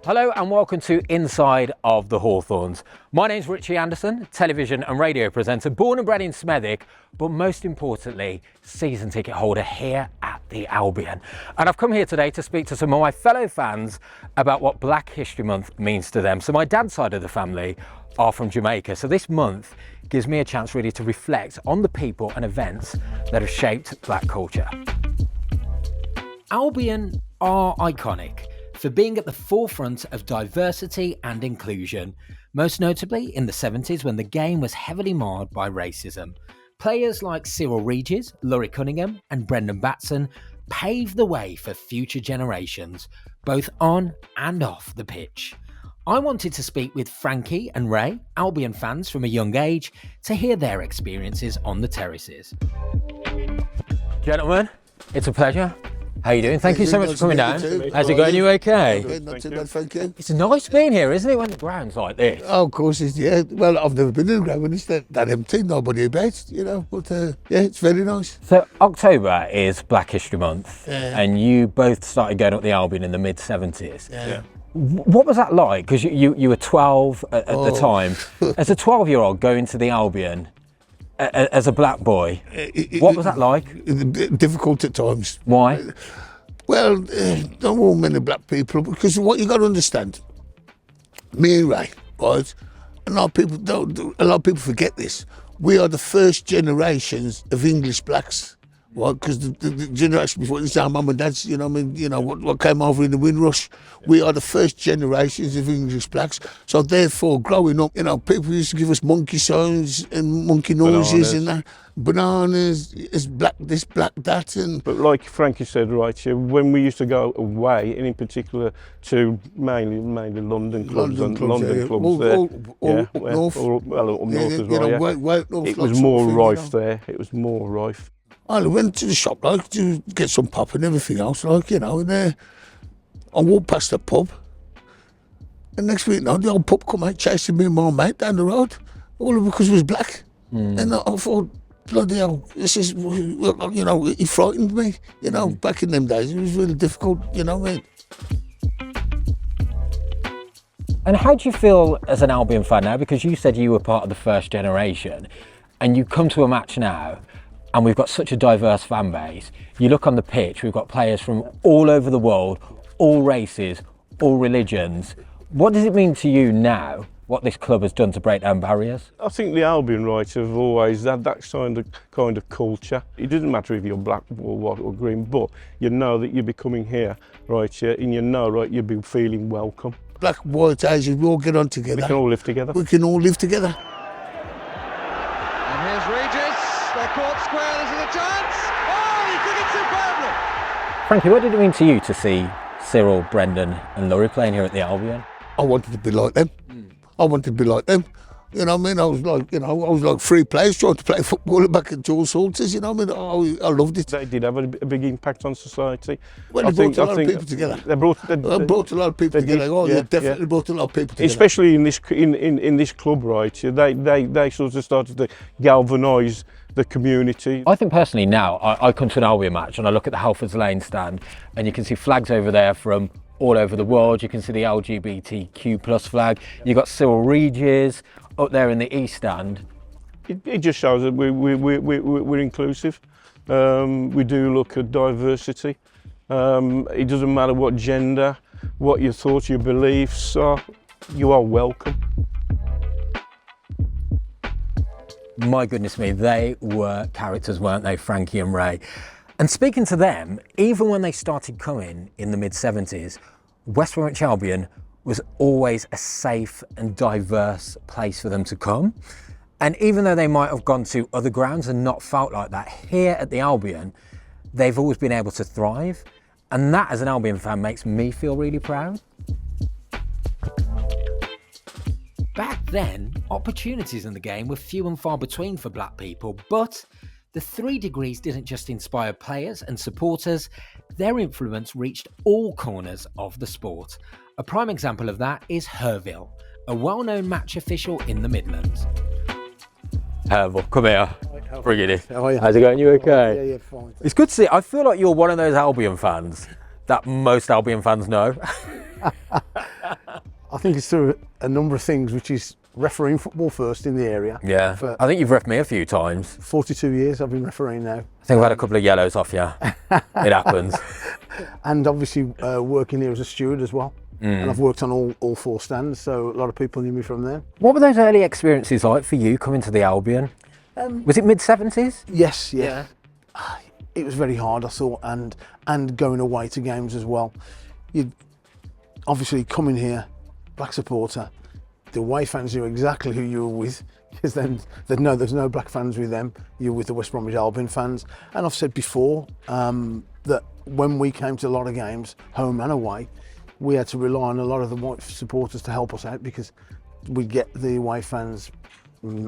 Hello and welcome to Inside of the Hawthorns. My name's Richie Anderson, television and radio presenter, born and bred in Smethwick, but most importantly, season ticket holder here at the Albion. And I've come here today to speak to some of my fellow fans about what Black History Month means to them. So my dad's side of the family are from Jamaica, so this month gives me a chance really to reflect on the people and events that have shaped black culture. Albion are iconic for being at the forefront of diversity and inclusion, most notably in the 70s when the game was heavily marred by racism. Players like Cyril Regis, Laurie Cunningham and Brendan Batson paved the way for future generations, both on and off the pitch. I wanted to speak with Frankie and Ray, Albion fans from a young age, to hear their experiences on the terraces. Gentlemen, it's a pleasure. How are you doing? Thank you so much for coming down. How's it going? You okay? Not too bad, thank you. It's nice being here, isn't it, when the ground's like this? Oh, of course, yeah. Well, I've never been in the ground when it's that empty, nobody about, you know, but yeah, it's very nice. So October is Black History Month, and you both started going up the Albion in the mid-70s. Yeah. What was that like? Because you were 12 at the time. As a 12-year-old going to the Albion, as a black boy, what was that like? Difficult at times. Why? Well, not all many black people, because what you got to understand, me and Ray, right? A lot of people forget this. We are the first generations of English blacks, right? Because the generation before this, our mum and dad's, you know, what came over in the Windrush. We are the first generations of English blacks. So therefore, growing up, you know, people used to give us monkey signs and monkey noises and that. Bananas, it's black this, black that. But like Frankie said, right, when we used to go away, and in particular to mainly London clubs London clubs up north as well, it was more rife there. It was more rife. I went to the shop, like, to get some pop and everything else, like, you know, and I walked past the pub, and next week, the old pub come out chasing me and my mate down the road, all because it was black. And I thought, bloody hell, this is, you know, it frightened me, you know, back in them days. It was really difficult, you know what I mean? And how do you feel as an Albion fan now? Because you said you were part of the first generation, and you come to a match now, and we've got such a diverse fan base. You look on the pitch, we've got players from all over the world, all races, all religions. What does it mean to you now, what this club has done to break down barriers? I think the Albion, right, have always had that kind of culture. It doesn't matter if you're black or white or green, but you know that you'll be coming here, right, and you know, right, you'll be feeling welcome. Black, white, Asian, we all get on together. We can all live together. We can all live together. And here's Regis. They're caught square, this is a chance! Oh, he did it superbly! Frankie, what did it mean to you to see Cyril, Brendan and Laurie playing here at the Albion? I wanted to be like them. I wanted to be like them. You know what I mean? I was like three players trying to play football back at Jules Salters, you know what I mean? I loved it. They did have a big impact on society. Well, they brought a lot of people together. They brought a lot of people together. They definitely brought a lot of people together. Especially in this club, right? They sort of started to galvanise the community. I think personally now, I come to an Albion match and I look at the Halfords Lane stand and you can see flags over there from all over the world. You can see the LGBTQ plus flag. You've got Cyril Regis up there in the East stand. It just shows that we're inclusive. We do look at diversity. It doesn't matter what gender, what your thoughts, your beliefs are, you are welcome. My goodness me, they were characters, weren't they, Frankie and Ray? And speaking to them, even when they started coming in the mid-70s, West Bromwich Albion was always a safe and diverse place for them to come. And even though they might have gone to other grounds and not felt like that, here at the Albion, they've always been able to thrive. And that, as an Albion fan, makes me feel really proud. Back then, opportunities in the game were few and far between for black people, but the 3 Degrees didn't just inspire players and supporters, their influence reached all corners of the sport. A prime example of that is Hille, a well-known match official in the Midlands. Hervel, come here. Bring it in. How are you? How's it going? You okay? Yeah, fine. It's good to see. I feel like you're one of those Albion fans that most Albion fans know? I think it's through a number of things, which is refereeing football first in the area. Yeah, For I think you've reffed me a few times. 42 years I've been refereeing now. I think I've had a couple of yellows off you. It happens. And obviously working here as a steward as well. And I've worked on all 4 stands, so a lot of people knew me from there. What were those early experiences like for you coming to the Albion? Was it mid-70s? Yes, yeah. It was very hard, I thought, and going away to games as well. You'd obviously coming here, black supporter, the away fans knew exactly who you were with, because then they'd know there's no black fans with them, you're with the West Bromwich Albion fans. And I've said before that when we came to a lot of games, home and away, we had to rely on a lot of the white supporters to help us out, because we'd get the away fans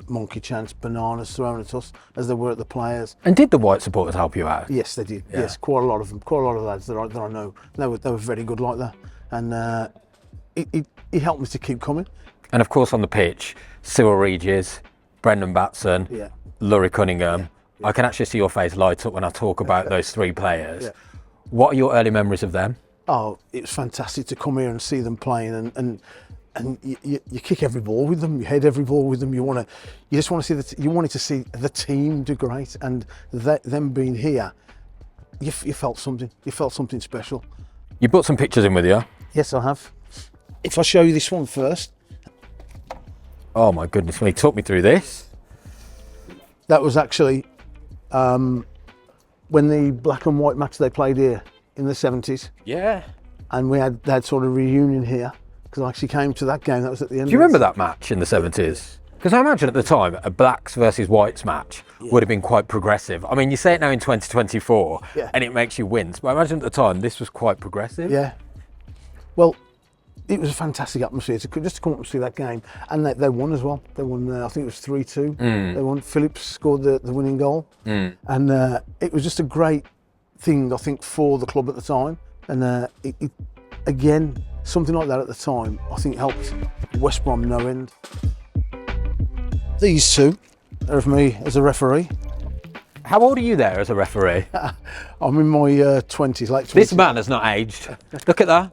monkey chants, bananas thrown at us as they were at the players. And did the white supporters help you out? Yes, they did. Yeah. Yes, quite a lot of them. Quite a lot of lads that I know. They were very good like that, and it helped me to keep coming. And of course on the pitch, Cyril Regis, Brendan Batson, Yeah. Laurie Cunningham. Yeah. I can actually see your face light up when I talk about those 3 players. Yeah. What are your early memories of them? Oh, it was fantastic to come here and see them playing, and you kick every ball with them, you head every ball with them. You just want to see you wanted to see the team do great, and them being here, you felt something. You felt something special. You put some pictures in with you. Yes, I have. If I show you this one first, Oh my goodness me, talk me through this. that was actually when the black and white match they played here in the 70s, Yeah. and we had that sort of reunion here, because I actually came to that game. That was at the end. Do you remember that match in the 70s? Because I imagine at the time, a blacks versus whites match would have been quite progressive. I mean, you say it now in 2024, Yeah. and it makes you wince, but I imagine at the time, this was quite progressive. Yeah. Well, it was a fantastic atmosphere to just to come up and see that game, and they won as well. They won. I think it was 3-2. They won. Phillips scored the winning goal, and it was just a great thing, I think, for the club at the time. And it again, something like that at the time, I think helped West Brom no end. These 2 are of me as a referee. How old are you there as a referee? I'm in my 20s, late 20s. This man has not aged. Look at that.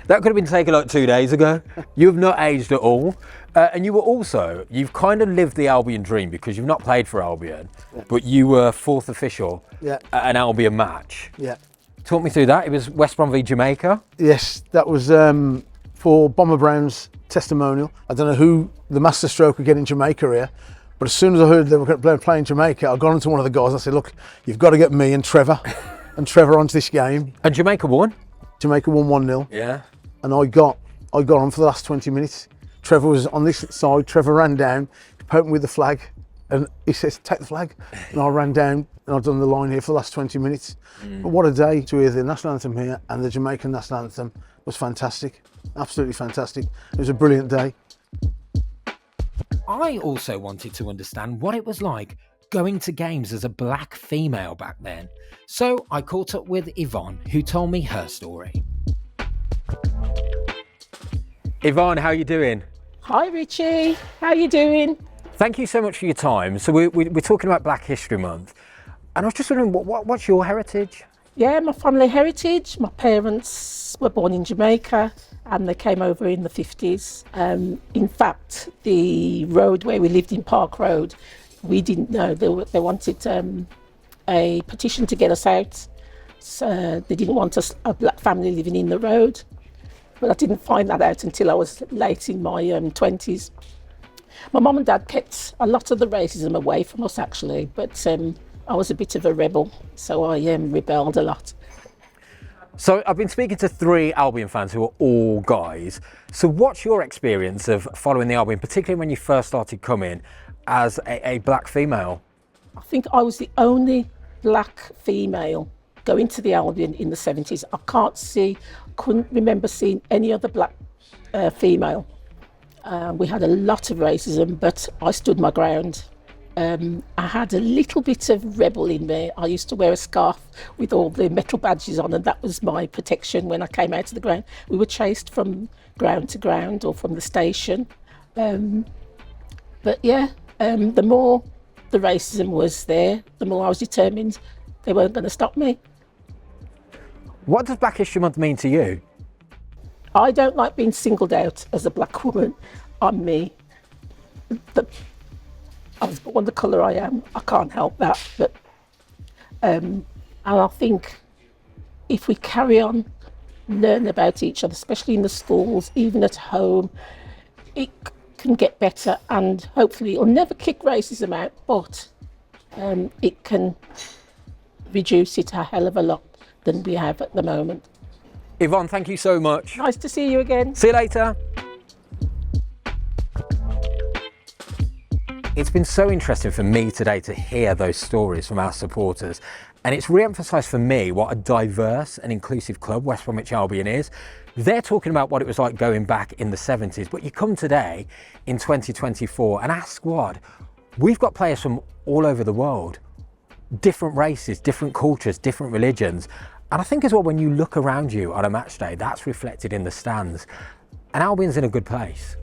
That could have been taken like 2 days ago. You have not aged at all. And you've kind of lived the Albion dream, because you've not played for Albion, but you were 4th official at an Albion match. Yeah. Talk me through that. It was West Brom v Jamaica. Yes, that was for Bomber Brown's testimonial. I don't know who the master stroke would get in Jamaica here, but as soon as I heard they were playing Jamaica, I got onto one of the guys and I said, look, you've got to get me and Trevor onto this game. And Jamaica won. Jamaica won 1-0. Yeah. And I got on for the last 20 minutes. Trevor was on this side. Trevor ran down, poked me with the flag, and he says, take the flag. And I ran down, and I've done the line here for the last 20 minutes. But what a day to hear the national anthem here, and the Jamaican national anthem was fantastic. Absolutely fantastic. It was a brilliant day. I also wanted to understand what it was like going to games as a black female back then. So I caught up with Ivonne, who told me her story. Ivonne, how are you doing? Hi Richie, how you doing? Thank you so much for your time. So we're talking about Black History Month, and I was just wondering, what's your heritage? Yeah, my family heritage. My parents were born in Jamaica and they came over in the 50s. In fact, the road where we lived in Park Road, we didn't know. They wanted a petition to get us out. So they didn't want us, a black family living in the road. But I didn't find that out until I was late in my 20s. My mum and dad kept a lot of the racism away from us, actually, but I was a bit of a rebel, so I rebelled a lot. So I've been speaking to 3 Albion fans who are all guys. So what's your experience of following the Albion, particularly when you first started coming as a black female? I think I was the only black female going to the Albion in the 70s. Couldn't remember seeing any other black female. We had a lot of racism, but I stood my ground. I had a little bit of rebel in me. I used to wear a scarf with all the metal badges on, and that was my protection when I came out of the ground. We were chased from ground to ground or from the station. But yeah, the more the racism was there, the more I was determined they weren't going to stop me. What does Black History Month mean to you? I don't like being singled out as a black woman. I'm me. I was born the colour I am. I can't help that. But and I think if we carry on learning about each other, especially in the schools, even at home, it can get better, and hopefully it'll never kick racism out, but it can reduce it a hell of a lot than we have at the moment. Ivonne, thank you so much. Nice to see you again. See you later. It's been so interesting for me today to hear those stories from our supporters, and it's re-emphasised for me what a diverse and inclusive club West Bromwich Albion is. They're talking about what it was like going back in the 70s, but you come today in 2024 and ask what? We've got players from all over the world, different races, different cultures, different religions. And I think as well, when you look around you on a match day, that's reflected in the stands. And Albion's in a good place.